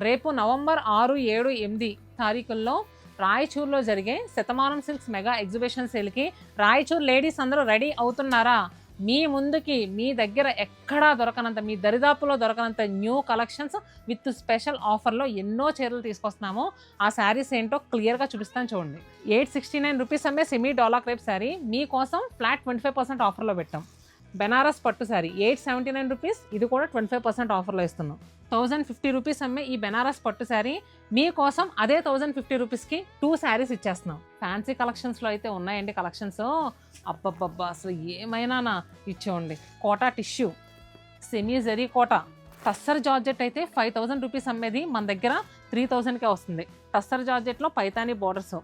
రేపు నవంబర్ 6, 7, 8 తారీఖుల్లో రాయచూరులో జరిగే Shatamanam silks mega exhibition సేల్కి రాయచూరు లేడీస్ అందరూ రెడీ అవుతున్నారా? మీ ముందుకి మీ దగ్గర ఎక్కడా దొరకనంత, మీ దరిదాపులో దొరకనంత న్యూ కలెక్షన్స్ విత్ స్పెషల్ ఆఫర్లో ఎన్నో చీరలు తీసుకొస్తున్నాము. ఆ శారీస్ ఏంటో క్లియర్గా చూపిస్తాను చూడండి. 869 రూపీస్ అమ్మే సెమీ డోలా క్రేప్ శారీ మీకోసం ఫ్లాట్ 25% ఆఫర్లో పెట్టాం. బెనారస్ పట్టు శారీ 879 రూపీస్, ఇది కూడా 25% ఆఫర్లో ఇస్తున్నాం. 1050 రూపీస్ అమ్మే ఈ బెనారస్ పట్టు శారీ మీకోసం అదే 1050 రూపీస్కి 2 శారీస్ ఇచ్చేస్తున్నాం. ఫ్యాన్సీ కలెక్షన్స్లో అయితే ఉన్నాయండి కలెక్షన్స్. అబ్బబ్బబ్బా అసలు ఏమైనా ఇచ్చేయండి. Kota tissue, semi zari Kota, tussar georgette అయితే 5000 రూపీస్ అమ్మేది మన దగ్గర 3000కే వస్తుంది. టస్సర్ జార్జెట్లో పైతానీ బోర్డర్స్,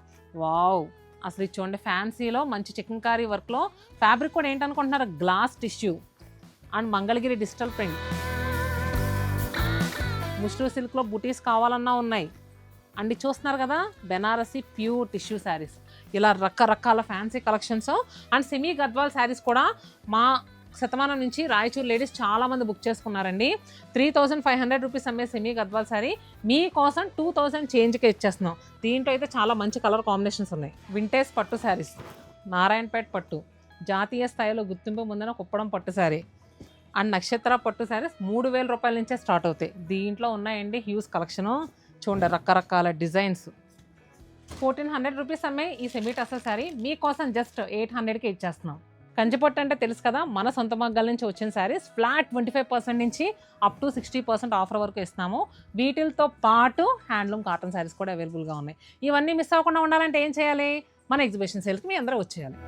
వావ్ అసలు ఇచ్చేయండి. ఫ్యాన్సీలో మంచి చికెన్కారీ వర్క్లో ఫ్యాబ్రిక్ కూడా ఏంటనుకుంటున్నారు, glass tissue and Mangalagiri digital print. Mashru సిల్క్లో బుటీస్ కావాలన్నా ఉన్నాయి. అండ్ చూస్తున్నారు కదా బెనారసీ ప్యూర్ టిష్యూ శారీస్. ఇలా రకరకాల fancy collections and semi Gadwal saris కూడా మా శతమానం నుంచి రాయచూరు లేడీస్ చాలామంది బుక్ చేసుకున్నారండి. 3500 రూపీస్ అమ్మే సెమీ గద్వాల్ శారీ మీకోసం 2000 చేంజ్కే ఇచ్చేస్తున్నాం. దీంట్లో అయితే చాలా మంచి కలర్ కాంబినేషన్స్ ఉన్నాయి. వింటేజ్ పట్టు శారీస్, నారాయణపేట పట్టు, జాతీయ స్థాయిలో గుర్తింపు పొందిన కుప్పడం పట్టు శారీ అండ్ నక్షత్ర పట్టు శారీస్ 3000 రూపాయల నుంచే స్టార్ట్ అవుతాయి. దీంట్లో ఉన్నాయండి హ్యూజ్ కలెక్షను. చూడండి రకరకాల డిజైన్స్. 1400 రూపీస్ అమ్మే ఈ సెమీ టస్సర్ శారీ మీకోసం జస్ట్ 800కే ఇచ్చేస్తున్నాం. కంచిపట్టు అంటే తెలుసు కదా, మన సొంత మగ్గాల నుంచి వచ్చిన శారీస్ ఫ్లాట్ 25% నుంచి అప్ టు 60% ఆఫర్ వరకు ఇస్తున్నాము. వీటితో పాటు హ్యాండ్లూమ్ కాటన్ శారీస్ కూడా అవైలబుల్గా ఉన్నాయి. ఇవన్నీ మిస్ అవ్వకుండా ఉండాలంటే ఏం చేయాలి? మన ఎగ్జిబిషన్ సేల్కి మీ అందరూ వచ్చేయాలి.